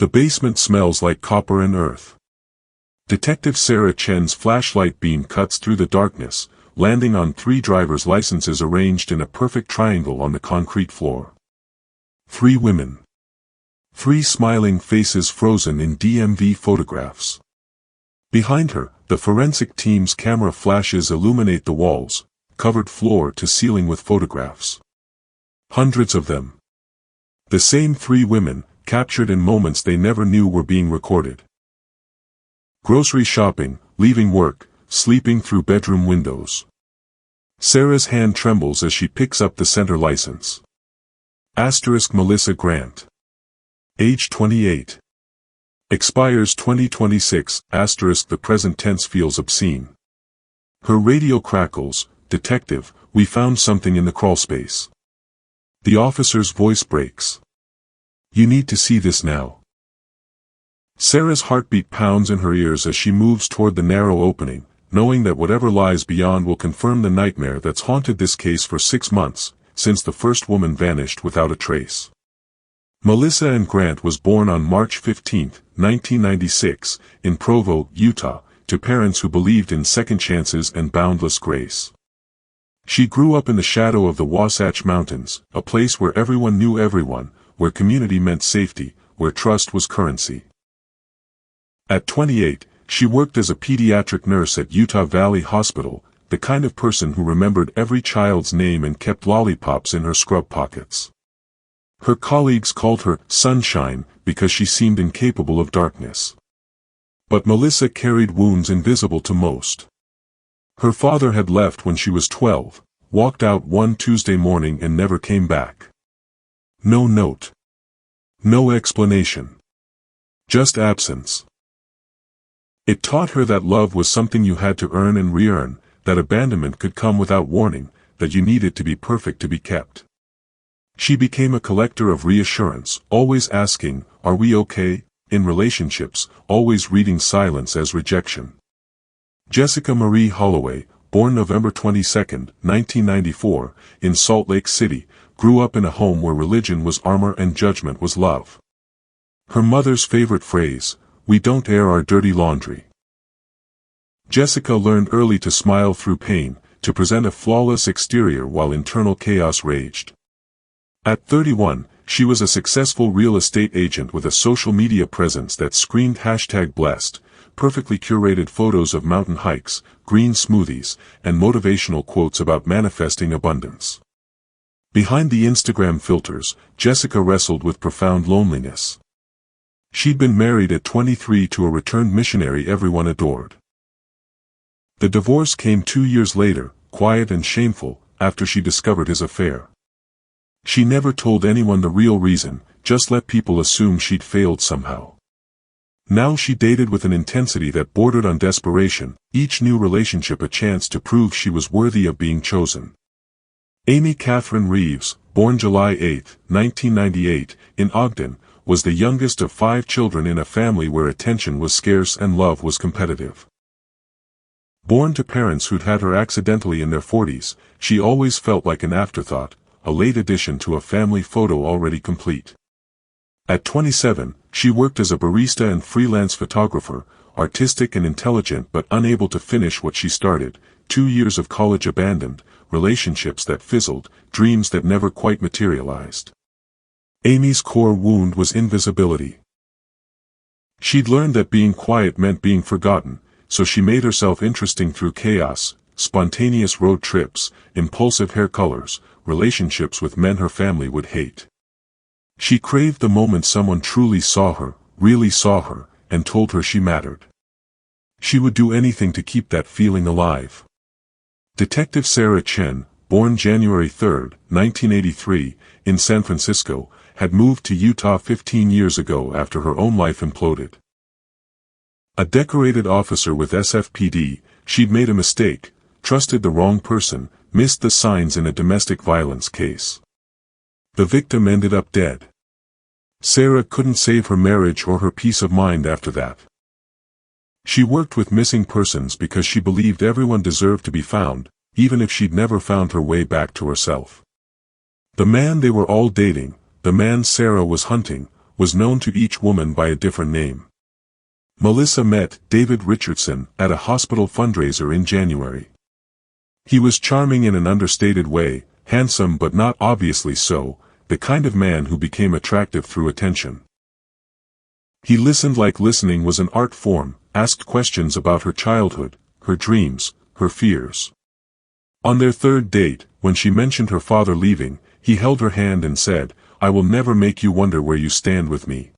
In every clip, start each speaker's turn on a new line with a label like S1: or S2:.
S1: The basement smells like copper and earth. Detective Sarah Chen's flashlight beam cuts through the darkness, landing on 3 driver's licenses arranged in a perfect triangle on the concrete floor. 3 women. 3 smiling faces frozen in DMV photographs. Behind her, the forensic team's camera flashes illuminate the walls, covered floor to ceiling with photographs. Hundreds of them. The same 3 women, captured in moments they never knew were being recorded. Grocery shopping, leaving work, sleeping through bedroom windows. Sarah's hand trembles as she picks up the center license. * Melissa Grant. Age 28. Expires 2026. * The present tense feels obscene. Her radio crackles. Detective, we found something in the crawlspace. The officer's voice breaks. You need to see this now. Sarah's heartbeat pounds in her ears as she moves toward the narrow opening, knowing that whatever lies beyond will confirm the nightmare that's haunted this case for 6 months, since the first woman vanished without a trace. Melissa Ann Grant was born on March 15, 1996, in Provo, Utah, to parents who believed in second chances and boundless grace. She grew up in the shadow of the Wasatch Mountains, a place where everyone knew everyone, where community meant safety, where trust was currency. At 28, she worked as a pediatric nurse at Utah Valley Hospital, the kind of person who remembered every child's name and kept lollipops in her scrub pockets. Her colleagues called her Sunshine because she seemed incapable of darkness. But Melissa carried wounds invisible to most. Her father had left when she was 12, walked out one Tuesday morning and never came back. No note. No explanation. Just absence. It taught her that love was something you had to earn and re-earn, that abandonment could come without warning, that you needed to be perfect to be kept. She became a collector of reassurance, always asking, "Are we okay?" in relationships, always reading silence as rejection. Jessica Marie Holloway, born November 22, 1994, in Salt Lake City, grew up in a home where religion was armor and judgment was love. Her mother's favorite phrase, "We don't air our dirty laundry." Jessica learned early to smile through pain, to present a flawless exterior while internal chaos raged. At 31, she was a successful real estate agent with a social media presence that screamed #blessed, perfectly curated photos of mountain hikes, green smoothies, and motivational quotes about manifesting abundance. Behind the Instagram filters, Jessica wrestled with profound loneliness. She'd been married at 23 to a returned missionary everyone adored. The divorce came 2 years later, quiet and shameful, after she discovered his affair. She never told anyone the real reason, just let people assume she'd failed somehow. Now she dated with an intensity that bordered on desperation, each new relationship a chance to prove she was worthy of being chosen. Amy Catherine Reeves, born July 8, 1998, in Ogden, was the youngest of 5 children in a family where attention was scarce and love was competitive. Born to parents who'd had her accidentally in their 40s, she always felt like an afterthought, a late addition to a family photo already complete. At 27, she worked as a barista and freelance photographer, artistic and intelligent but unable to finish what she started, 2 years of college abandoned, relationships that fizzled, dreams that never quite materialized. Amy's core wound was invisibility. She'd learned that being quiet meant being forgotten, so she made herself interesting through chaos, spontaneous road trips, impulsive hair colors, relationships with men her family would hate. She craved the moment someone truly saw her, really saw her, and told her she mattered. She would do anything to keep that feeling alive. Detective Sarah Chen, born January 3, 1983, in San Francisco, had moved to Utah 15 years ago after her own life imploded. A decorated officer with SFPD, she'd made a mistake, trusted the wrong person, missed the signs in a domestic violence case. The victim ended up dead. Sarah couldn't save her marriage or her peace of mind after that. She worked with missing persons because she believed everyone deserved to be found, even if she'd never found her way back to herself. The man they were all dating, the man Sarah was hunting, was known to each woman by a different name. Melissa met David Richardson at a hospital fundraiser in January. He was charming in an understated way, handsome but not obviously so, the kind of man who became attractive through attention. He listened like listening was an art form, asked questions about her childhood, her dreams, her fears. On their third date, when she mentioned her father leaving, he held her hand and said, "I will never make you wonder where you stand with me."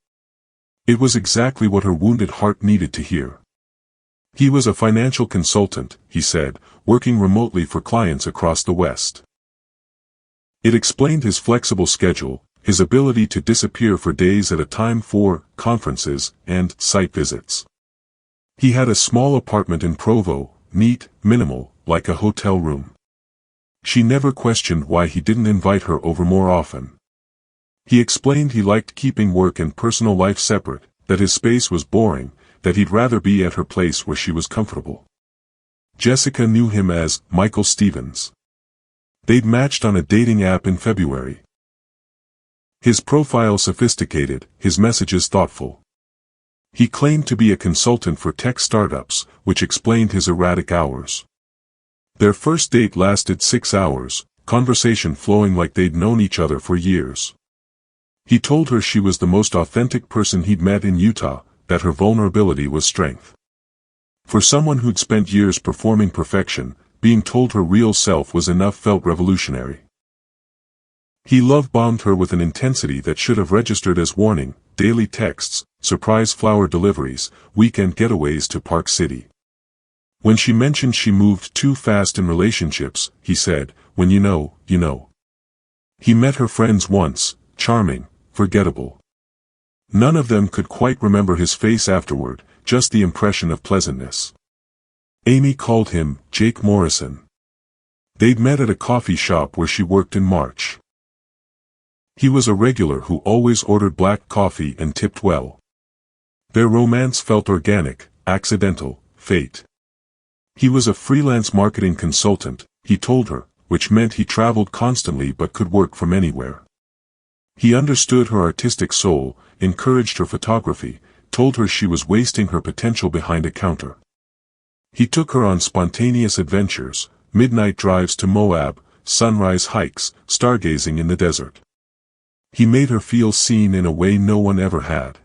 S1: It was exactly what her wounded heart needed to hear. He was a financial consultant, he said, working remotely for clients across the West. It explained his flexible schedule, his ability to disappear for days at a time for conferences and site visits. He had a small apartment in Provo, neat, minimal, like a hotel room. She never questioned why he didn't invite her over more often. He explained he liked keeping work and personal life separate, that his space was boring, that he'd rather be at her place where she was comfortable. Jessica knew him as Michael Stevens. They'd matched on a dating app in February. His profile sophisticated, his messages thoughtful. He claimed to be a consultant for tech startups, which explained his erratic hours. Their first date lasted 6 hours, conversation flowing like they'd known each other for years. He told her she was the most authentic person he'd met in Utah, that her vulnerability was strength. For someone who'd spent years performing perfection, being told her real self was enough felt revolutionary. He love-bombed her with an intensity that should have registered as warning, daily texts, surprise flower deliveries, weekend getaways to Park City. When she mentioned she moved too fast in relationships, he said, "When you know, you know." He met her friends once, charming, forgettable. None of them could quite remember his face afterward, just the impression of pleasantness. Amy called him Jake Morrison. They'd met at a coffee shop where she worked in March. He was a regular who always ordered black coffee and tipped well. Their romance felt organic, accidental, fate. He was a freelance marketing consultant, he told her, which meant he traveled constantly but could work from anywhere. He understood her artistic soul, encouraged her photography, told her she was wasting her potential behind a counter. He took her on spontaneous adventures, midnight drives to Moab, sunrise hikes, stargazing in the desert. He made her feel seen in a way no one ever had.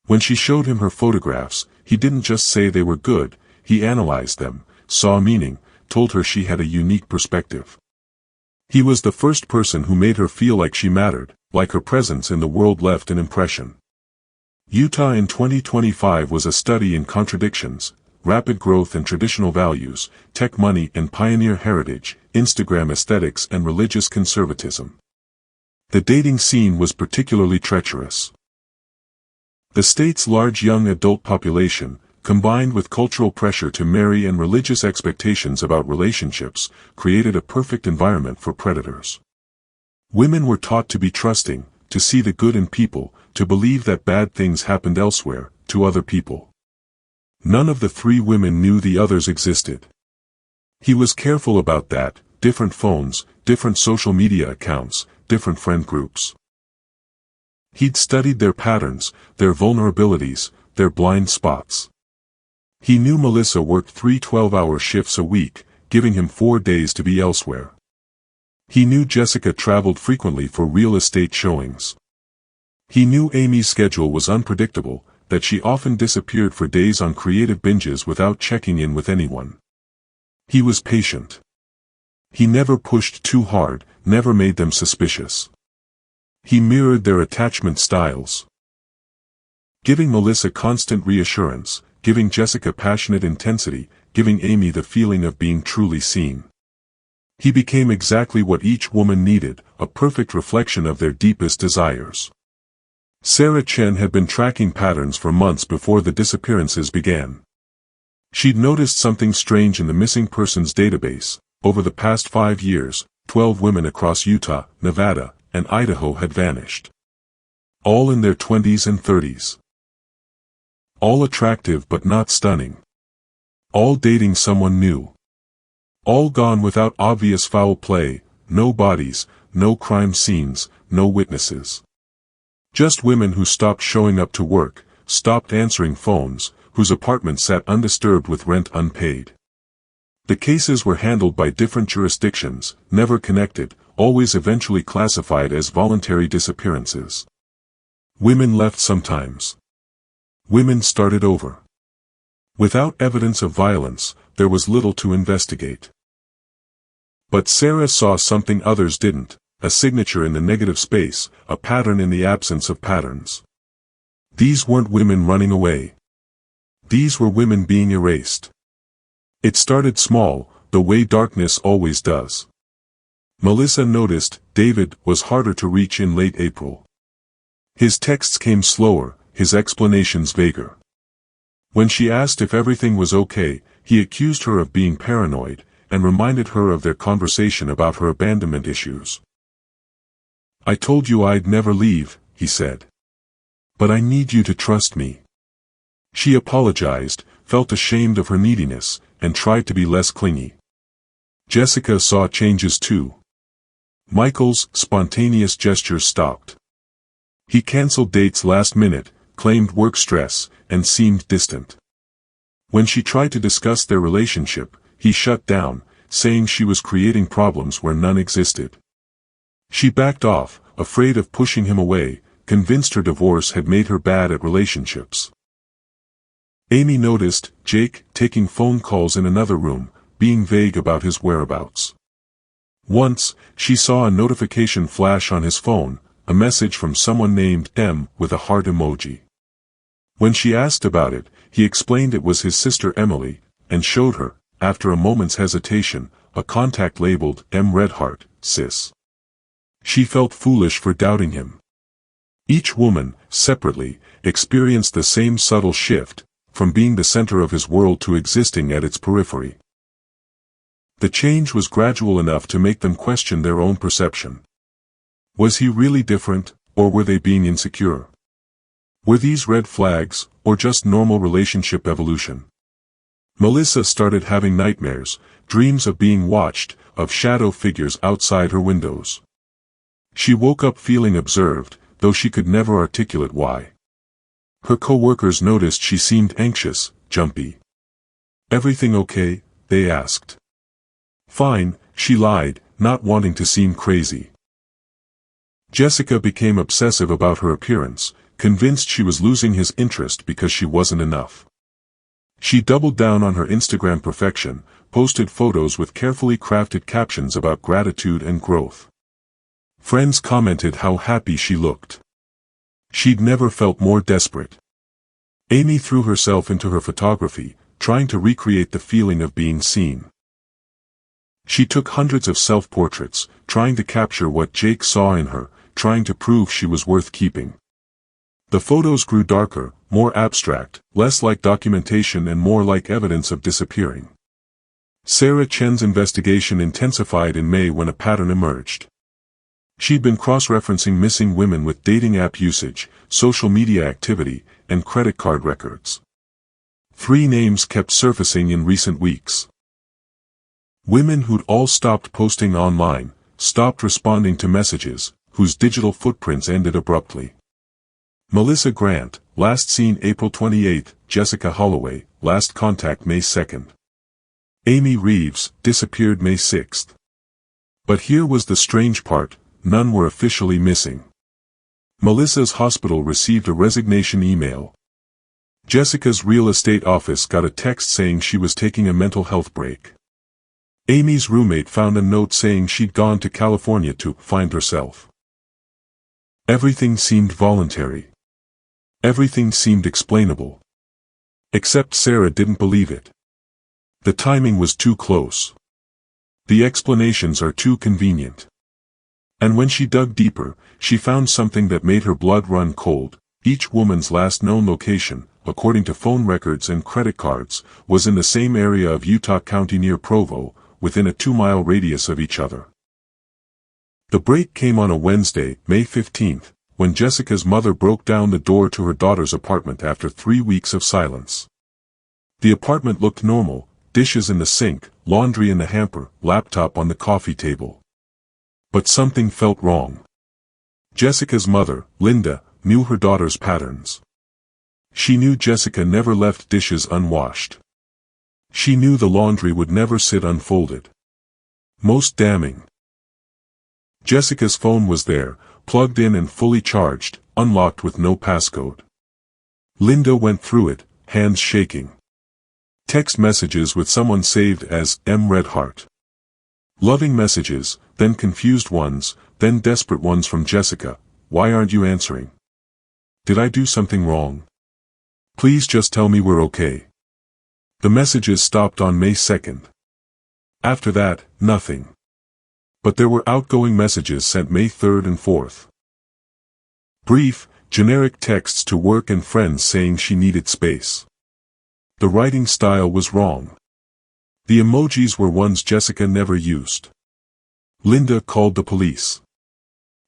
S1: When she showed him her photographs, he didn't just say they were good, he analyzed them, saw meaning, told her she had a unique perspective. He was the first person who made her feel like she mattered, like her presence in the world left an impression. Utah in 2025 was a study in contradictions, rapid growth and traditional values, tech money and pioneer heritage, Instagram aesthetics and religious conservatism. The dating scene was particularly treacherous. The state's large young adult population, combined with cultural pressure to marry and religious expectations about relationships, created a perfect environment for predators. Women were taught to be trusting, to see the good in people, to believe that bad things happened elsewhere, to other people. None of the three women knew the others existed. He was careful about that, different phones, different social media accounts, different friend groups. He'd studied their patterns, their vulnerabilities, their blind spots. He knew Melissa worked 3 12-hour shifts a week, giving him 4 days to be elsewhere. He knew Jessica traveled frequently for real estate showings. He knew Amy's schedule was unpredictable, that she often disappeared for days on creative binges without checking in with anyone. He was patient. He never pushed too hard, never made them suspicious. He mirrored their attachment styles. Giving Melissa constant reassurance, giving Jessica passionate intensity, giving Amy the feeling of being truly seen. He became exactly what each woman needed, a perfect reflection of their deepest desires. Sarah Chen had been tracking patterns for months before the disappearances began. She'd noticed something strange in the missing persons database. Over the past 5 years, 12 women across Utah, Nevada, and Idaho had vanished. All in their 20s and 30s. All attractive but not stunning. All dating someone new. All gone without obvious foul play, no bodies, no crime scenes, no witnesses. Just women who stopped showing up to work, stopped answering phones, whose apartments sat undisturbed with rent unpaid. The cases were handled by different jurisdictions, never connected, always eventually classified as voluntary disappearances. Women left sometimes. Women started over. Without evidence of violence, there was little to investigate. But Sarah saw something others didn't, a signature in the negative space, a pattern in the absence of patterns. These weren't women running away. These were women being erased. It started small, the way darkness always does. Melissa noticed David was harder to reach in late April. His texts came slower, his explanations vaguer. When she asked if everything was okay, he accused her of being paranoid, and reminded her of their conversation about her abandonment issues. "I told you I'd never leave," he said. "But I need you to trust me." She apologized, felt ashamed of her neediness, and tried to be less clingy. Jessica saw changes too. Michael's spontaneous gestures stopped. He canceled dates last minute, claimed work stress, and seemed distant. When she tried to discuss their relationship, he shut down, saying she was creating problems where none existed. She backed off, afraid of pushing him away, convinced her divorce had made her bad at relationships. Amy noticed Jake taking phone calls in another room, being vague about his whereabouts. Once, she saw a notification flash on his phone, a message from someone named M with a heart emoji. When she asked about it, he explained it was his sister Emily, and showed her, after a moment's hesitation, a contact labeled M Red Heart, Sis. She felt foolish for doubting him. Each woman, separately, experienced the same subtle shift, from being the center of his world to existing at its periphery. The change was gradual enough to make them question their own perception. Was he really different, or were they being insecure? Were these red flags, or just normal relationship evolution? Melissa started having nightmares, dreams of being watched, of shadow figures outside her windows. She woke up feeling observed, though she could never articulate why. Her co-workers noticed she seemed anxious, jumpy. "Everything okay?" they asked. "Fine," she lied, not wanting to seem crazy. Jessica became obsessive about her appearance, convinced she was losing his interest because she wasn't enough. She doubled down on her Instagram perfection, posted photos with carefully crafted captions about gratitude and growth. Friends commented how happy she looked. She'd never felt more desperate. Amy threw herself into her photography, trying to recreate the feeling of being seen. She took hundreds of self-portraits, trying to capture what Jake saw in her, trying to prove she was worth keeping. The photos grew darker, more abstract, less like documentation and more like evidence of disappearing. Sarah Chen's investigation intensified in May when a pattern emerged. She'd been cross-referencing missing women with dating app usage, social media activity, and credit card records. 3 names kept surfacing in recent weeks. Women who'd all stopped posting online, stopped responding to messages, whose digital footprints ended abruptly. Melissa Grant, last seen April 28, Jessica Holloway, last contact May 2. Amy Reeves, disappeared May 6. But here was the strange part, none were officially missing. Melissa's hospital received a resignation email. Jessica's real estate office got a text saying she was taking a mental health break. Amy's roommate found a note saying she'd gone to California to find herself. Everything seemed voluntary. Everything seemed explainable. Except Sarah didn't believe it. The timing was too close. The explanations are too convenient. And when she dug deeper, she found something that made her blood run cold. Each woman's last known location, according to phone records and credit cards, was in the same area of Utah County near Provo, within a 2-mile radius of each other. The break came on a Wednesday, May 15, when Jessica's mother broke down the door to her daughter's apartment after 3 weeks of silence. The apartment looked normal, dishes in the sink, laundry in the hamper, laptop on the coffee table. But something felt wrong. Jessica's mother, Linda, knew her daughter's patterns. She knew Jessica never left dishes unwashed. She knew the laundry would never sit unfolded. Most damning. Jessica's phone was there, plugged in and fully charged, unlocked with no passcode. Linda went through it, hands shaking. Text messages with someone saved as M. Redheart. Loving messages, then confused ones, then desperate ones from Jessica. Why aren't you answering? Did I do something wrong? Please just tell me we're okay. The messages stopped on May 2nd. After that, nothing. But there were outgoing messages sent May 3rd and 4th. Brief, generic texts to work and friends saying she needed space. The writing style was wrong. The emojis were ones Jessica never used. Linda called the police.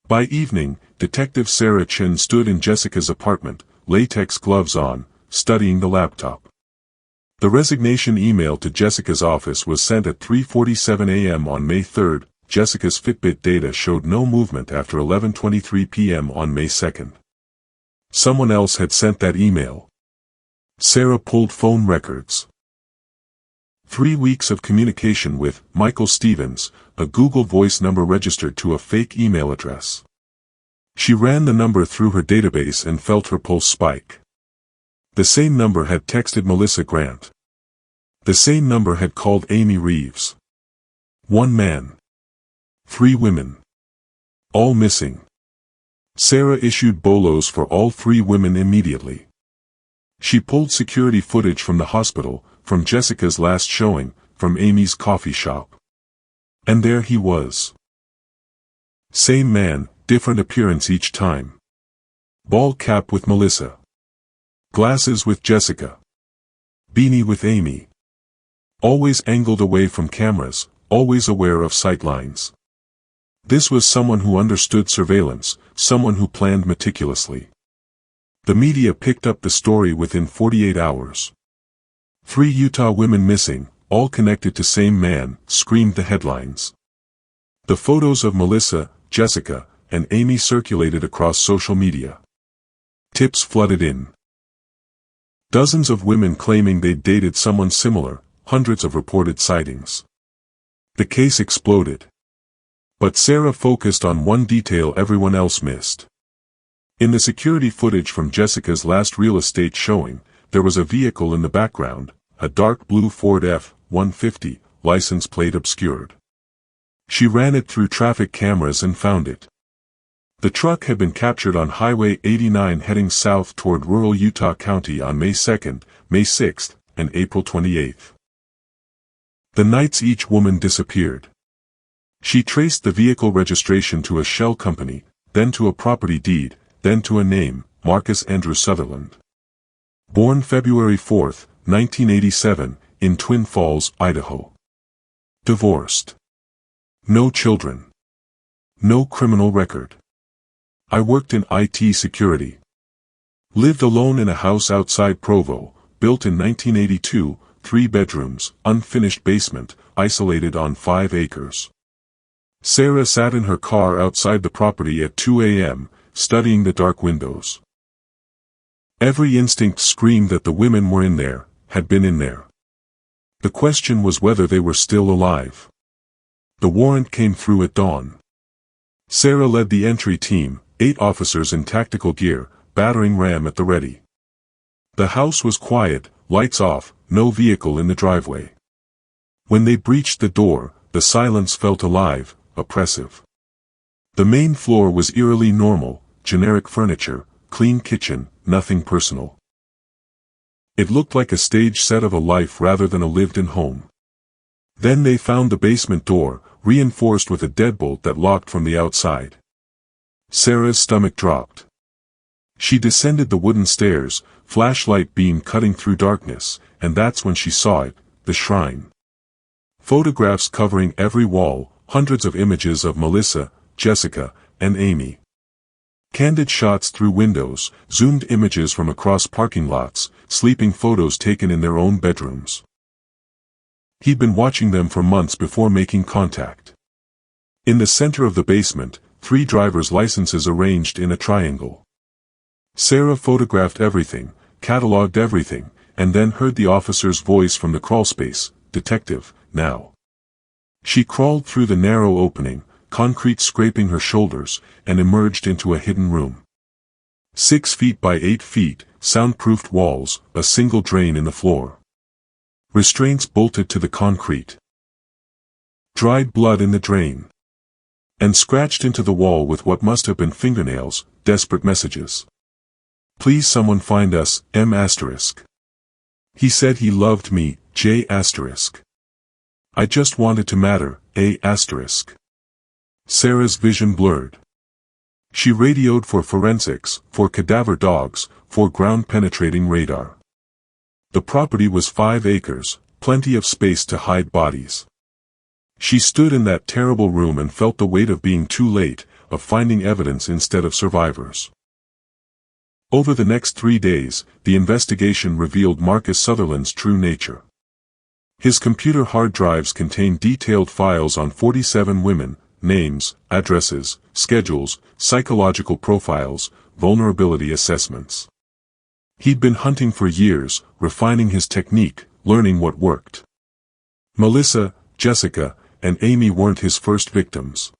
S1: By evening, Detective Sarah Chen stood in Jessica's apartment, latex gloves on, studying the laptop. The resignation email to Jessica's office was sent at 3:47 a.m. on May 3rd. Jessica's Fitbit data showed no movement after 11:23 p.m. on May 2nd. Someone else had sent that email. Sarah pulled phone records. 3 weeks of communication with Michael Stevens, a Google Voice number registered to a fake email address. She ran the number through her database and felt her pulse spike. The same number had texted Melissa Grant. The same number had called Amy Reeves. 1 man. 3 women. All missing. Sarah issued bolos for all 3 women immediately. She pulled security footage from the hospital, from Jessica's last showing, from Amy's coffee shop. And there he was. Same man, different appearance each time. Ball cap with Melissa. Glasses with Jessica. Beanie with Amy. Always angled away from cameras, always aware of sightlines. This was someone who understood surveillance, someone who planned meticulously. The media picked up the story within 48 hours. 3 Utah women missing, all connected to same man, screamed the headlines. The photos of Melissa, Jessica, and Amy circulated across social media. Tips flooded in. Dozens of women claiming they'd dated someone similar, hundreds of reported sightings. The case exploded. But Sarah focused on one detail everyone else missed. In the security footage from Jessica's last real estate showing, there was a vehicle in the background, a dark blue Ford F-150, license plate obscured. She ran it through traffic cameras and found it. The truck had been captured on Highway 89 heading south toward rural Utah County on May 2nd, May 6th, and April 28th. The nights each woman disappeared. She traced the vehicle registration to a shell company, then to a property deed, then to a name, Marcus Andrew Sutherland. Born February 4, 1987, in Twin Falls, Idaho. Divorced. No children. No criminal record. I worked in IT security. Lived alone in a house outside Provo, built in 1982, 3 bedrooms, unfinished basement, isolated on 5 acres. Sarah sat in her car outside the property at 2 a.m., studying the dark windows. Every instinct screamed that the women were in there, had been in there. The question was whether they were still alive. The warrant came through at dawn. Sarah led the entry team, 8 officers in tactical gear, battering ram at the ready. The house was quiet, lights off, no vehicle in the driveway. When they breached the door, the silence felt alive, oppressive. The main floor was eerily normal, generic furniture, clean kitchen, nothing personal. It looked like a stage set of a life rather than a lived-in home. Then they found the basement door, reinforced with a deadbolt that locked from the outside. Sarah's stomach dropped. She descended the wooden stairs, flashlight beam cutting through darkness, and that's when she saw it, the shrine. Photographs covering every wall, hundreds of images of Melissa, Jessica, and Amy. Candid shots through windows, zoomed images from across parking lots, sleeping photos taken in their own bedrooms. He'd been watching them for months before making contact. In the center of the basement, 3 drivers' licenses arranged in a triangle. Sarah photographed everything, catalogued everything, and then heard the officer's voice from the crawlspace, "Detective, now." She crawled through the narrow opening, concrete scraping her shoulders, and emerged into a hidden room. 6 feet by 8 feet, soundproofed walls, a single drain in the floor. Restraints bolted to the concrete. Dried blood in the drain. And scratched into the wall with what must have been fingernails, desperate messages. "Please someone find us, M***. He said he loved me, J**. I just wanted to matter, A**. Sarah's vision blurred. She radioed for forensics, for cadaver dogs, for ground-penetrating radar. The property was 5 acres, plenty of space to hide bodies. She stood in that terrible room and felt the weight of being too late, of finding evidence instead of survivors. Over the next 3 days, the investigation revealed Marcus Sutherland's true nature. His computer hard drives contained detailed files on 47 women, names, addresses, schedules, psychological profiles, vulnerability assessments. He'd been hunting for years, refining his technique, learning what worked. Melissa, Jessica, and Amy weren't his first victims.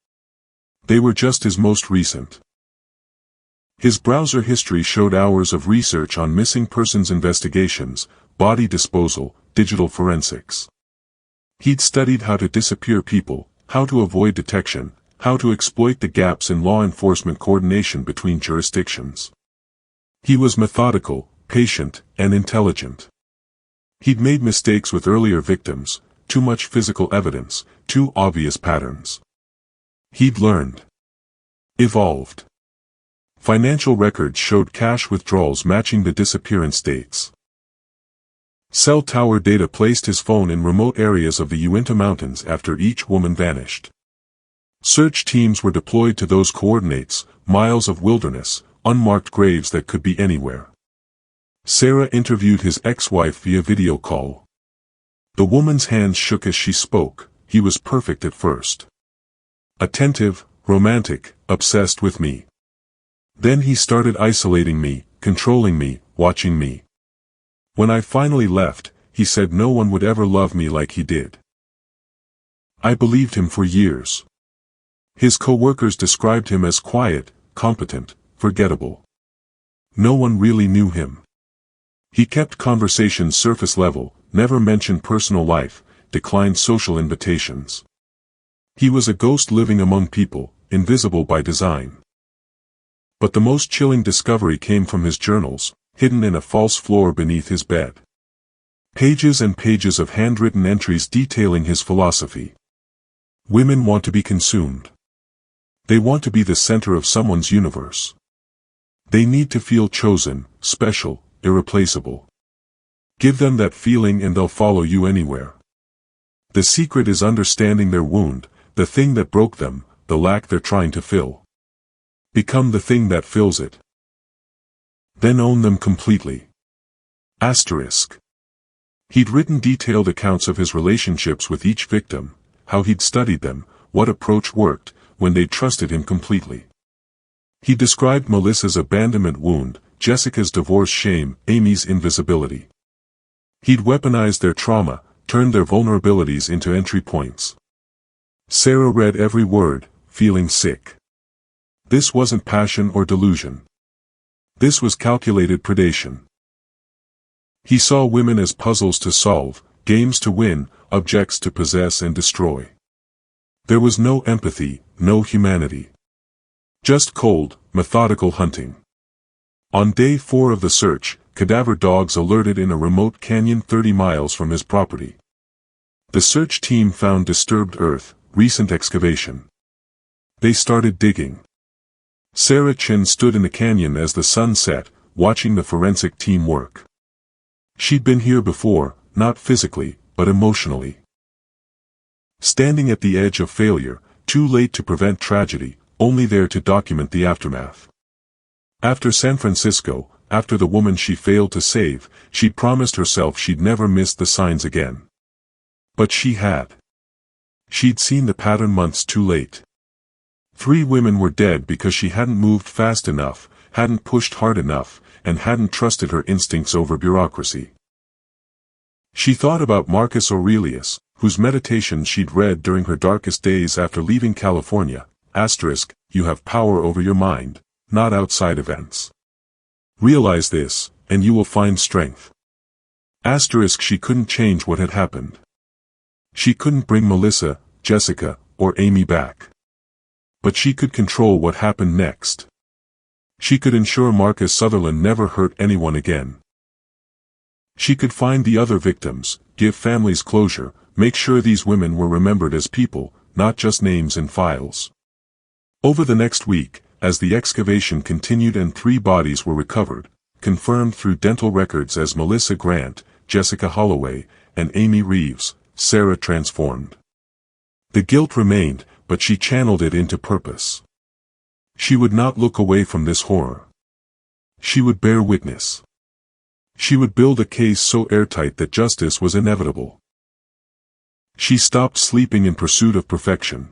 S1: They were just his most recent. His browser history showed hours of research on missing persons investigations, body disposal, digital forensics. He'd studied how to disappear people, how to avoid detection, how to exploit the gaps in law enforcement coordination between jurisdictions. He was methodical, patient, and intelligent. He'd made mistakes with earlier victims, too much physical evidence, too obvious patterns. He'd learned. Evolved. Financial records showed cash withdrawals matching the disappearance dates. Cell tower data placed his phone in remote areas of the Uinta Mountains after each woman vanished. Search teams were deployed to those coordinates, miles of wilderness, unmarked graves that could be anywhere. Sarah interviewed his ex-wife via video call. The woman's hands shook as she spoke. He was perfect at first. Attentive, romantic, obsessed with me. Then he started isolating me, controlling me, watching me. When I finally left, he said no one would ever love me like he did. I believed him for years. His co-workers described him as quiet, competent, forgettable. No one really knew him. He kept conversations surface level, never mentioned personal life, declined social invitations. He was a ghost living among people, invisible by design. But the most chilling discovery came from his journals, hidden in a false floor beneath his bed. Pages and pages of handwritten entries detailing his philosophy. Women want to be consumed. They want to be the center of someone's universe. They need to feel chosen, special, irreplaceable. Give them that feeling and they'll follow you anywhere. The secret is understanding their wound, the thing that broke them, the lack they're trying to fill. Become the thing that fills it. Then own them completely. Asterisk. He'd written detailed accounts of his relationships with each victim, how he'd studied them, what approach worked, when they trusted him completely. He described Melissa's abandonment wound, Jessica's divorce shame, Amy's invisibility. He'd weaponized their trauma, turned their vulnerabilities into entry points. Sarah read every word, feeling sick. This wasn't passion or delusion. This was calculated predation. He saw women as puzzles to solve, games to win, objects to possess and destroy. There was no empathy, no humanity. Just cold, methodical hunting. On day 4 of the search, cadaver dogs alerted in a remote canyon 30 miles from his property. The search team found disturbed earth, recent excavation. They started digging. Sarah Chin stood in the canyon as the sun set, watching the forensic team work. She'd been here before, not physically, but emotionally. Standing at the edge of failure, too late to prevent tragedy, only there to document the aftermath. After San Francisco, after the woman she failed to save, she promised herself she'd never miss the signs again. But she had. She'd seen the pattern months too late. 3 women were dead because she hadn't moved fast enough, hadn't pushed hard enough, and hadn't trusted her instincts over bureaucracy. She thought about Marcus Aurelius, whose meditations she'd read during her darkest days after leaving California. You have power over your mind, not outside events. Realize this, and you will find strength. She couldn't change what had happened. She couldn't bring Melissa, Jessica, or Amy back. But she could control what happened next. She could ensure Marcus Sutherland never hurt anyone again. She could find the other victims, give families closure, make sure these women were remembered as people, not just names in files. Over the next week, as the excavation continued and 3 bodies were recovered, confirmed through dental records as Melissa Grant, Jessica Holloway, and Amy Reeves, Sarah transformed. The guilt remained, but she channeled it into purpose. She would not look away from this horror. She would bear witness. She would build a case so airtight that justice was inevitable. She stopped sleeping in pursuit of perfection.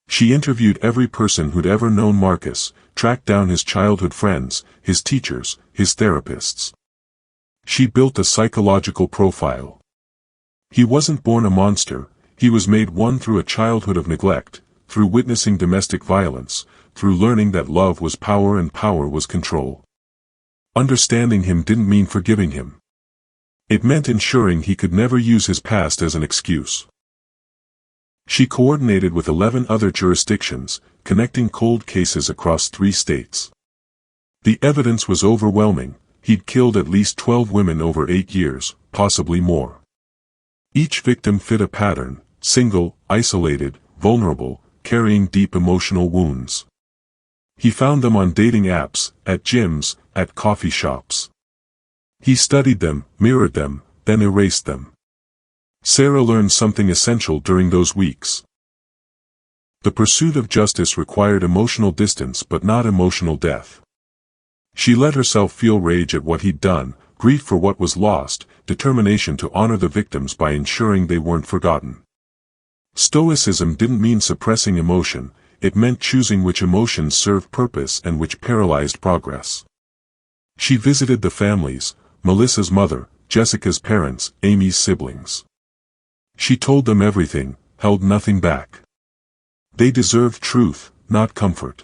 S1: She interviewed every person who'd ever known Marcus, tracked down his childhood friends, his teachers, his therapists. She built a psychological profile. He wasn't born a monster, he was made one through a childhood of neglect, through witnessing domestic violence, through learning that love was power and power was control. Understanding him didn't mean forgiving him. It meant ensuring he could never use his past as an excuse. She coordinated with 11 other jurisdictions, connecting cold cases across 3 states. The evidence was overwhelming. He'd killed at least 12 women over 8 years, possibly more. Each victim fit a pattern: single, isolated, vulnerable, carrying deep emotional wounds. He found them on dating apps, at gyms, at coffee shops. He studied them, mirrored them, then erased them. Sarah learned something essential during those weeks. The pursuit of justice required emotional distance but not emotional death. She let herself feel rage at what he'd done, grief for what was lost, determination to honor the victims by ensuring they weren't forgotten. Stoicism didn't mean suppressing emotion, it meant choosing which emotions served purpose and which paralyzed progress. She visited the families: Melissa's mother, Jessica's parents, Amy's siblings. She told them everything, held nothing back. They deserved truth, not comfort.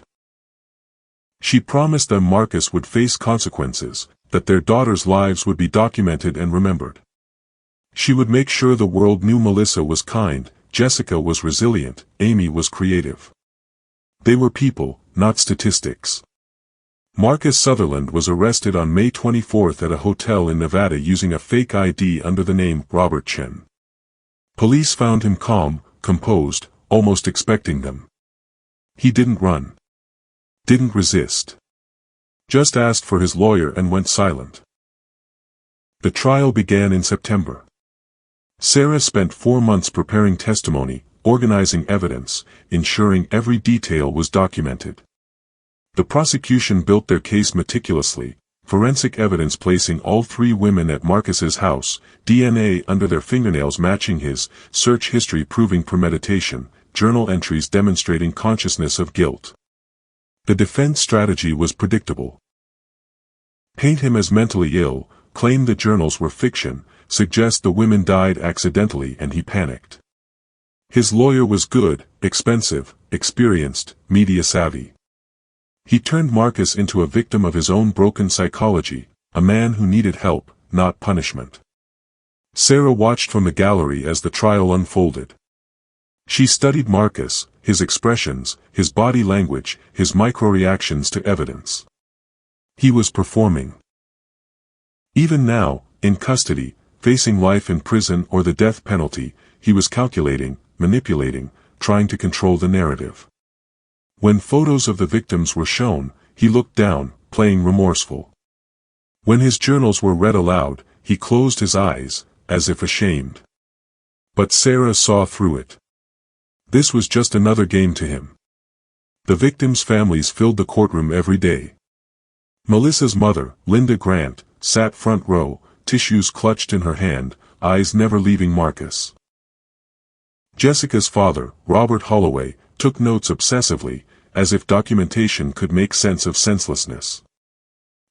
S1: She promised them Marcus would face consequences, that their daughters' lives would be documented and remembered. She would make sure the world knew Melissa was kind, Jessica was resilient, Amy was creative. They were people, not statistics. Marcus Sutherland was arrested on May 24 at a hotel in Nevada using a fake ID under the name Robert Chen. Police found him calm, composed, almost expecting them. He didn't run. Didn't resist. Just asked for his lawyer and went silent. The trial began in September. Sarah spent 4 months preparing testimony, organizing evidence, ensuring every detail was documented. The prosecution built their case meticulously, forensic evidence placing all 3 women at Marcus's house, DNA under their fingernails matching his, search history proving premeditation, journal entries demonstrating consciousness of guilt. The defense strategy was predictable. Paint him as mentally ill, claim the journals were fiction, suggest the women died accidentally and he panicked. His lawyer was good, expensive, experienced, media savvy. He turned Marcus into a victim of his own broken psychology, a man who needed help, not punishment. Sarah watched from the gallery as the trial unfolded. She studied Marcus, his expressions, his body language, his micro-reactions to evidence. He was performing. Even now, in custody, facing life in prison or the death penalty, he was calculating, manipulating, trying to control the narrative. When photos of the victims were shown, he looked down, playing remorseful. When his journals were read aloud, he closed his eyes, as if ashamed. But Sarah saw through it. This was just another game to him. The victims' families filled the courtroom every day. Melissa's mother, Linda Grant, sat front row, tissues clutched in her hand, eyes never leaving Marcus. Jessica's father, Robert Holloway, took notes obsessively, as if documentation could make sense of senselessness.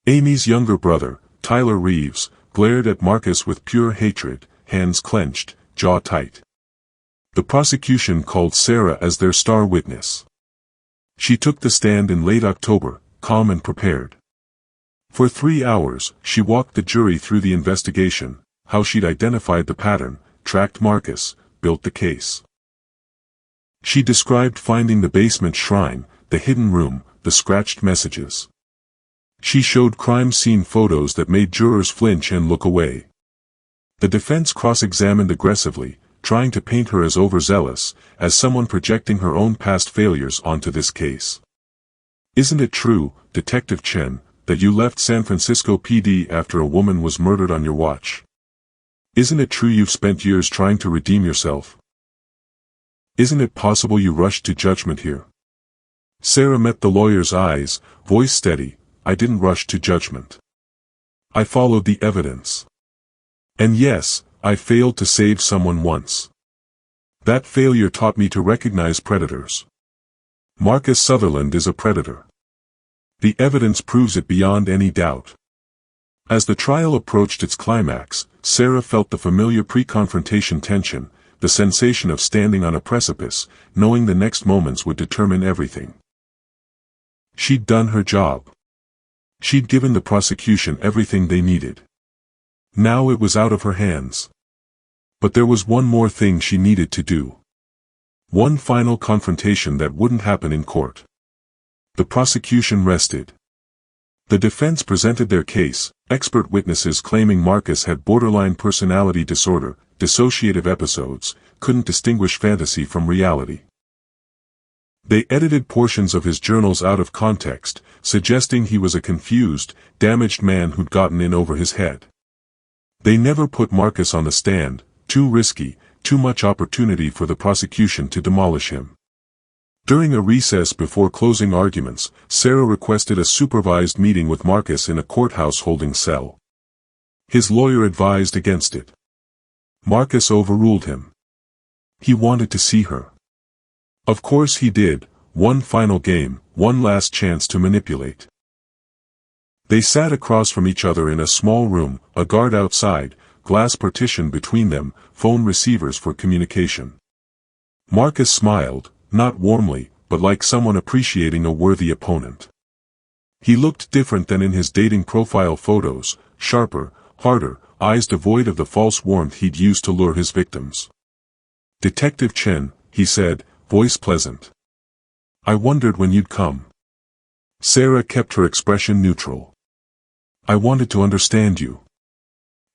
S1: Amy's younger brother, Tyler Reeves, glared at Marcus with pure hatred, hands clenched, jaw tight. The prosecution called Sarah as their star witness. She took the stand in late October, calm and prepared. For 3 hours, she walked the jury through the investigation, how she'd identified the pattern, tracked Marcus, built the case. She described finding the basement shrine, the hidden room, the scratched messages. She showed crime scene photos that made jurors flinch and look away. The defense cross-examined aggressively, trying to paint her as overzealous, as someone projecting her own past failures onto this case. "Isn't it true, Detective Chen, that you left San Francisco PD after a woman was murdered on your watch? Isn't it true you've spent years trying to redeem yourself? Isn't it possible you rushed to judgment here?" Sarah met the lawyer's eyes, voice steady. "I didn't rush to judgment. I followed the evidence. And yes, I failed to save someone once. That failure taught me to recognize predators. Marcus Sutherland is a predator. The evidence proves it beyond any doubt." As the trial approached its climax, Sarah felt the familiar pre-confrontation tension, the sensation of standing on a precipice, knowing the next moments would determine everything. She'd done her job. She'd given the prosecution everything they needed. Now it was out of her hands. But there was one more thing she needed to do. One final confrontation that wouldn't happen in court. The prosecution rested. The defense presented their case, expert witnesses claiming Marcus had borderline personality disorder, dissociative episodes, couldn't distinguish fantasy from reality. They edited portions of his journals out of context, suggesting he was a confused, damaged man who'd gotten in over his head. They never put Marcus on the stand, too risky, too much opportunity for the prosecution to demolish him. During a recess before closing arguments, Sarah requested a supervised meeting with Marcus in a courthouse holding cell. His lawyer advised against it. Marcus overruled him. He wanted to see her. Of course he did, one final game, one last chance to manipulate. They sat across from each other in a small room, a guard outside, glass partition between them, phone receivers for communication. Marcus smiled, not warmly, but like someone appreciating a worthy opponent. He looked different than in his dating profile photos, sharper, harder, eyes devoid of the false warmth he'd used to lure his victims. "Detective Chen," he said, voice pleasant. "I wondered when you'd come." Sarah kept her expression neutral. "I wanted to understand you."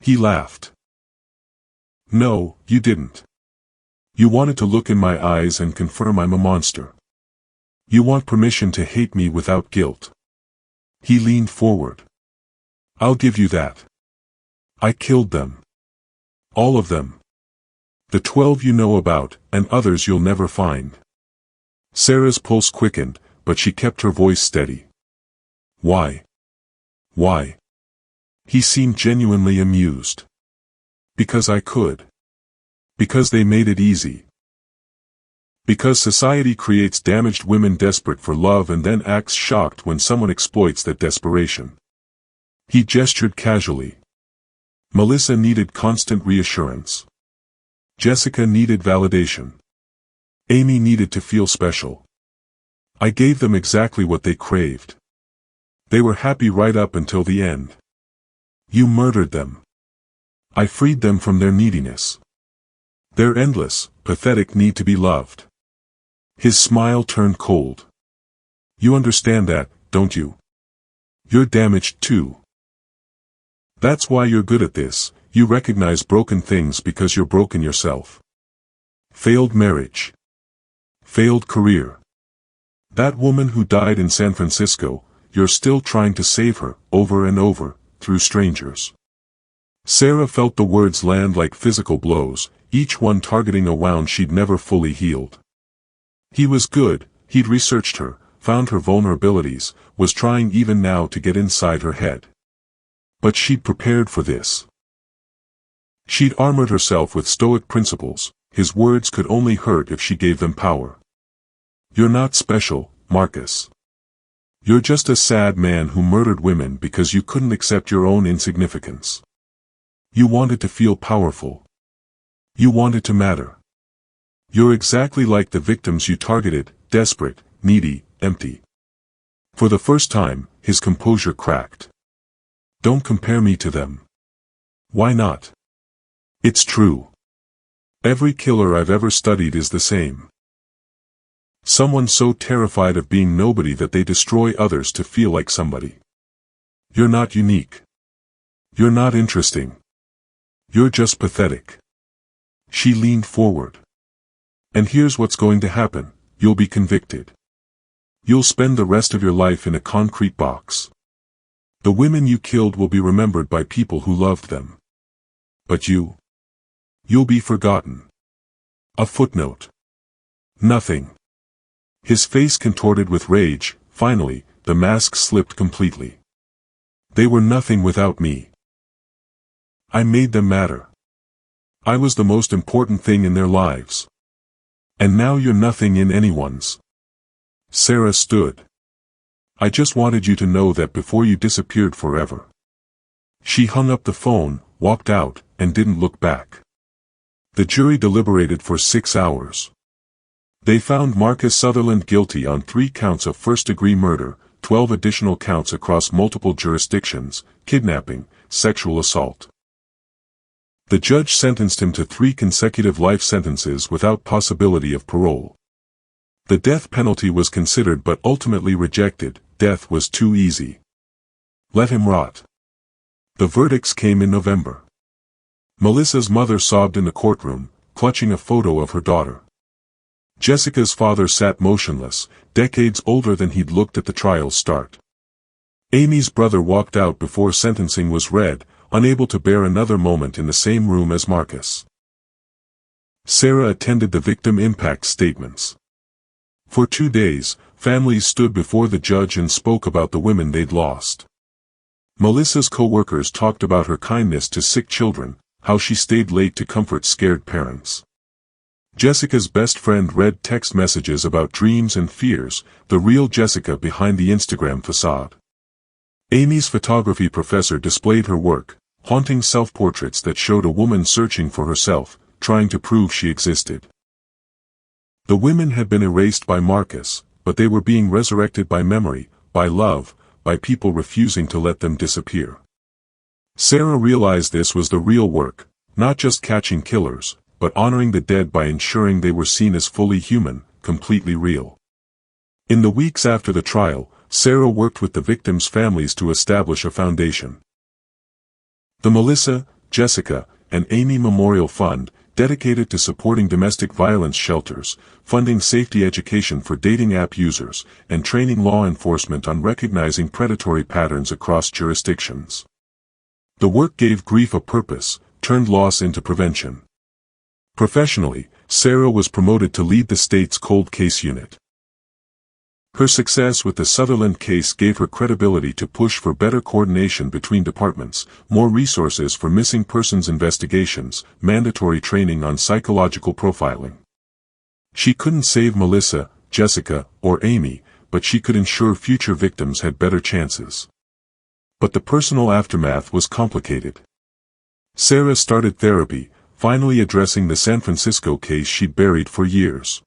S1: He laughed. "No, you didn't. You wanted to look in my eyes and confirm I'm a monster. You want permission to hate me without guilt." He leaned forward. "I'll give you that. I killed them. All of them. The 12 you know about, and others you'll never find." Sarah's pulse quickened, but she kept her voice steady. "Why? Why?" He seemed genuinely amused. "Because I could. Because they made it easy. Because society creates damaged women desperate for love and then acts shocked when someone exploits that desperation." He gestured casually. Melissa needed constant reassurance. Jessica needed validation. Amy needed to feel special. I gave them exactly what they craved. They were happy right up until the end. You murdered them. I freed them from their neediness. Their endless, pathetic need to be loved. His smile turned cold. You understand that, don't you? You're damaged too. That's why you're good at this, you recognize broken things because you're broken yourself. Failed marriage. Failed career. That woman who died in San Francisco, you're still trying to save her, over and over, through strangers. Sarah felt the words land like physical blows, each one targeting a wound she'd never fully healed. He was good, he'd researched her, found her vulnerabilities, was trying even now to get inside her head. But she'd prepared for this. She'd armored herself with stoic principles, his words could only hurt if she gave them power. You're not special, Marcus. You're just a sad man who murdered women because you couldn't accept your own insignificance. You wanted to feel powerful. You wanted to matter. You're exactly like the victims you targeted, desperate, needy, empty. For the first time, his composure cracked. Don't compare me to them. Why not? It's true. Every killer I've ever studied is the same. Someone so terrified of being nobody that they destroy others to feel like somebody. You're not unique. You're not interesting. You're just pathetic. She leaned forward. And here's what's going to happen, you'll be convicted. You'll spend the rest of your life in a concrete box. The women you killed will be remembered by people who loved them. But you'll be forgotten. A footnote. Nothing. His face contorted with rage. Finally, the mask slipped completely. They were nothing without me. I made them matter. I was the most important thing in their lives. And now you're nothing in anyone's. Sarah stood. I just wanted you to know that before you disappeared forever. She hung up the phone, walked out, and didn't look back. The jury deliberated for 6 hours. They found Marcus Sutherland guilty on 3 counts of first-degree murder, 12 additional counts across multiple jurisdictions, kidnapping, sexual assault. The judge sentenced him to 3 consecutive life sentences without possibility of parole. The death penalty was considered but ultimately rejected. Death was too easy. Let him rot. The verdicts came in November. Melissa's mother sobbed in the courtroom, clutching a photo of her daughter. Jessica's father sat motionless, decades older than he'd looked at the trial's start. Amy's brother walked out before sentencing was read, unable to bear another moment in the same room as Marcus. Sarah attended the victim impact statements. For 2 days, families stood before the judge and spoke about the women they'd lost. Melissa's co-workers talked about her kindness to sick children, how she stayed late to comfort scared parents. Jessica's best friend read text messages about dreams and fears, the real Jessica behind the Instagram facade. Amy's photography professor displayed her work, haunting self-portraits that showed a woman searching for herself, trying to prove she existed. The women had been erased by Marcus, but they were being resurrected by memory, by love, by people refusing to let them disappear. Sarah realized this was the real work, not just catching killers, but honoring the dead by ensuring they were seen as fully human, completely real. In the weeks after the trial, Sarah worked with the victims' families to establish a foundation. The Melissa, Jessica, and Amy Memorial Fund, dedicated to supporting domestic violence shelters, funding safety education for dating app users, and training law enforcement on recognizing predatory patterns across jurisdictions. The work gave grief a purpose, turned loss into prevention. Professionally, Sarah was promoted to lead the state's cold case unit. Her success with the Sutherland case gave her credibility to push for better coordination between departments, more resources for missing persons investigations, mandatory training on psychological profiling. She couldn't save Melissa, Jessica, or Amy, but she could ensure future victims had better chances. But the personal aftermath was complicated. Sarah started therapy, finally addressing the San Francisco case she'd buried for years.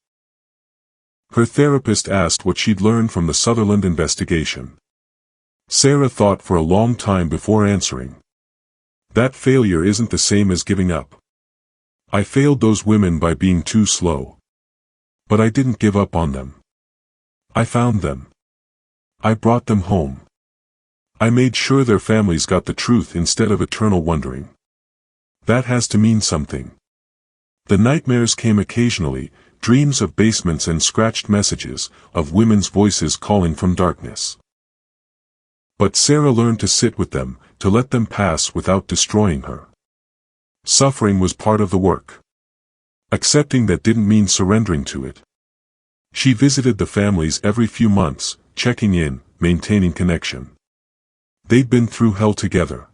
S1: Her therapist asked what she'd learned from the Sutherland investigation. Sarah thought for a long time before answering. That failure isn't the same as giving up. I failed those women by being too slow. But I didn't give up on them. I found them. I brought them home. I made sure their families got the truth instead of eternal wondering. That has to mean something. The nightmares came occasionally, dreams of basements and scratched messages, of women's voices calling from darkness. But Sarah learned to sit with them, to let them pass without destroying her. Suffering was part of the work. Accepting that didn't mean surrendering to it. She visited the families every few months, checking in, maintaining connection. They'd been through hell together.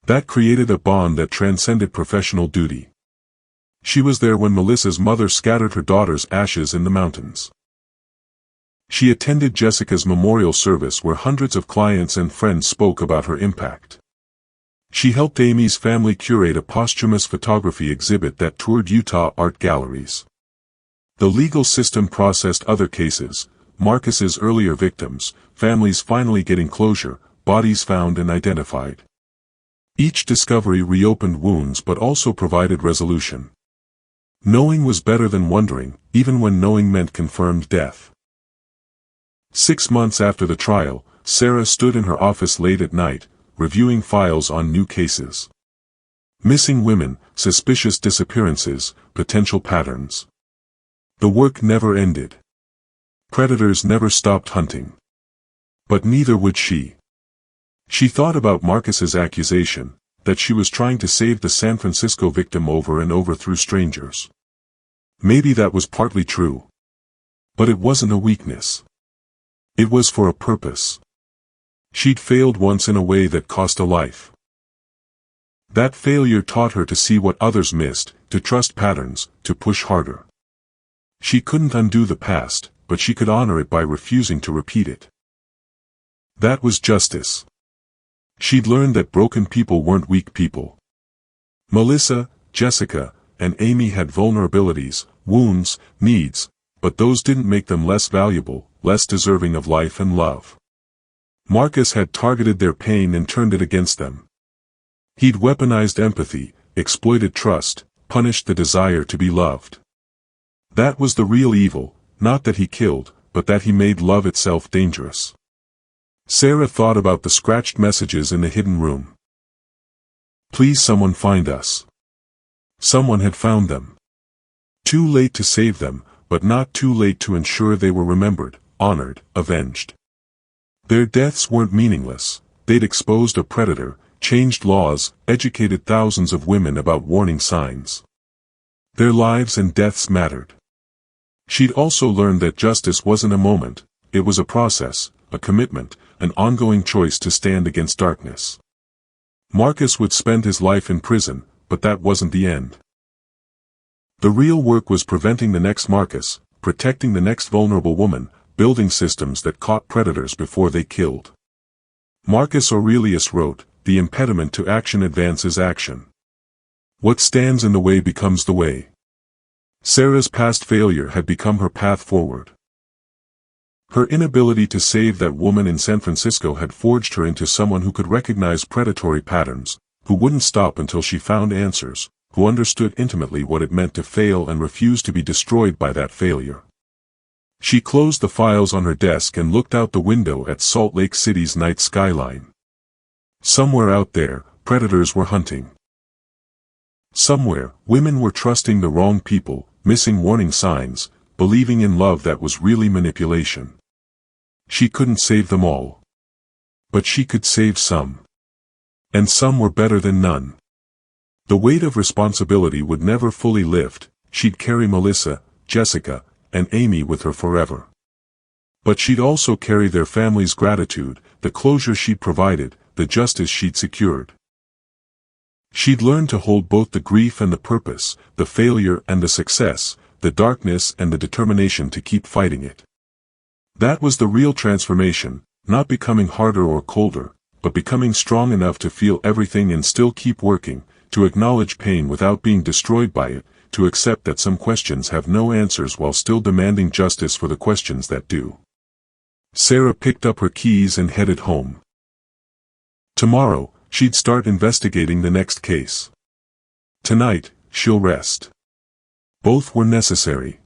S1: That created a bond that transcended professional duty. She was there when Melissa's mother scattered her daughter's ashes in the mountains. She attended Jessica's memorial service where hundreds of clients and friends spoke about her impact. She helped Amy's family curate a posthumous photography exhibit that toured Utah art galleries. The legal system processed other cases, Marcus's earlier victims, families finally getting closure, bodies found and identified. Each discovery reopened wounds but also provided resolution. Knowing was better than wondering, even when knowing meant confirmed death. 6 months after the trial, Sarah stood in her office late at night, reviewing files on new cases. Missing women, suspicious disappearances, potential patterns. The work never ended. Predators never stopped hunting. But neither would she. She thought about Marcus's accusation, that she was trying to save the San Francisco victim over and over through strangers. Maybe that was partly true. But it wasn't a weakness. It was for a purpose. She'd failed once in a way that cost a life. That failure taught her to see what others missed, to trust patterns, to push harder. She couldn't undo the past, but she could honor it by refusing to repeat it. That was justice. She'd learned that broken people weren't weak people. Melissa, Jessica, and Amy had vulnerabilities, wounds, needs, but those didn't make them less valuable, less deserving of life and love. Marcus had targeted their pain and turned it against them. He'd weaponized empathy, exploited trust, punished the desire to be loved. That was the real evil, not that he killed, but that he made love itself dangerous. Sarah thought about the scratched messages in the hidden room. Please someone find us. Someone had found them. Too late to save them, but not too late to ensure they were remembered, honored, avenged. Their deaths weren't meaningless. They'd exposed a predator, changed laws, educated thousands of women about warning signs. Their lives and deaths mattered. She'd also learned that justice wasn't a moment, it was a process, a commitment, an ongoing choice to stand against darkness. Marcus would spend his life in prison, but that wasn't the end. The real work was preventing the next Marcus, protecting the next vulnerable woman, building systems that caught predators before they killed. Marcus Aurelius wrote, "The impediment to action advances action. What stands in the way becomes the way." Sarah's past failure had become her path forward. Her inability to save that woman in San Francisco had forged her into someone who could recognize predatory patterns, who wouldn't stop until she found answers, who understood intimately what it meant to fail and refused to be destroyed by that failure. She closed the files on her desk and looked out the window at Salt Lake City's night skyline. Somewhere out there, predators were hunting. Somewhere, women were trusting the wrong people, missing warning signs, believing in love that was really manipulation. She couldn't save them all. But she could save some. And some were better than none. The weight of responsibility would never fully lift. She'd carry Melissa, Jessica, and Amy with her forever. But she'd also carry their family's gratitude, the closure she'd provided, the justice she'd secured. She'd learned to hold both the grief and the purpose, the failure and the success, the darkness and the determination to keep fighting it. That was the real transformation, not becoming harder or colder, but becoming strong enough to feel everything and still keep working, to acknowledge pain without being destroyed by it, to accept that some questions have no answers while still demanding justice for the questions that do. Sarah picked up her keys and headed home. Tomorrow, she'd start investigating the next case. Tonight, she'll rest. Both were necessary.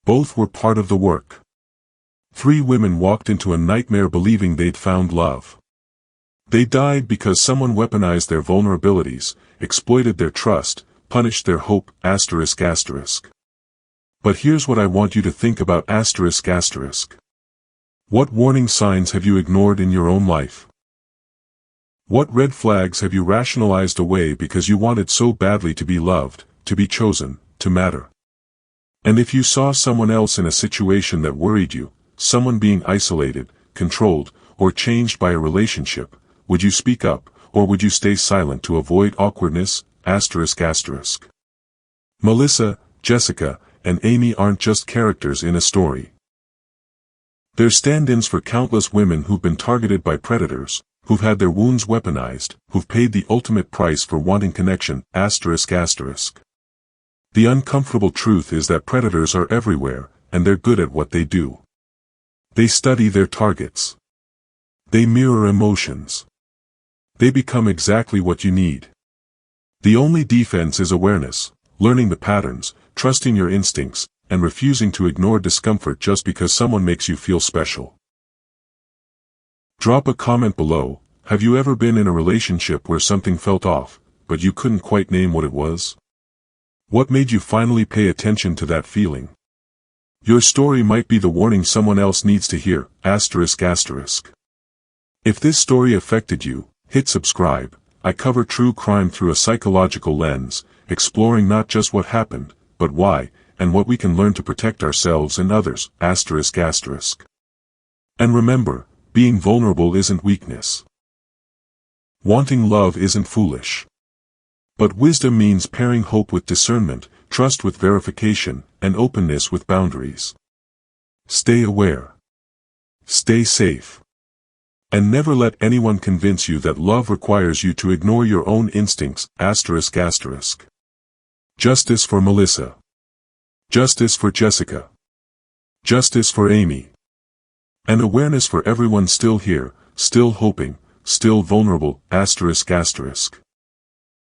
S1: Both were part of the work. 3 women walked into a nightmare believing they'd found love. They died because someone weaponized their vulnerabilities, exploited their trust, punished their hope, ***. But here's what I want you to think about ***. What warning signs have you ignored in your own life? What red flags have you rationalized away because you wanted so badly to be loved, to be chosen, to matter? And if you saw someone else in a situation that worried you, someone being isolated, controlled, or changed by a relationship, would you speak up, or would you stay silent to avoid awkwardness? Melissa, Jessica, and Amy aren't just characters in a story. They're stand-ins for countless women who've been targeted by predators, who've had their wounds weaponized, who've paid the ultimate price for wanting connection, ***. The uncomfortable truth is that predators are everywhere, and they're good at what they do. They study their targets. They mirror emotions. They become exactly what you need. The only defense is awareness, learning the patterns, trusting your instincts, and refusing to ignore discomfort just because someone makes you feel special. Drop a comment below. Have you ever been in a relationship where something felt off, but you couldn't quite name what it was? What made you finally pay attention to that feeling? Your story might be the warning someone else needs to hear, ***. If this story affected you, hit subscribe. I cover true crime through a psychological lens, exploring not just what happened, but why, and what we can learn to protect ourselves and others, ***. And remember, being vulnerable isn't weakness. Wanting love isn't foolish. But wisdom means pairing hope with discernment, trust with verification, and openness with boundaries. Stay aware. Stay safe. And never let anyone convince you that love requires you to ignore your own instincts, ***. Justice for Melissa. Justice for Jessica. Justice for Amy. And awareness for everyone still here, still hoping, still vulnerable, ***.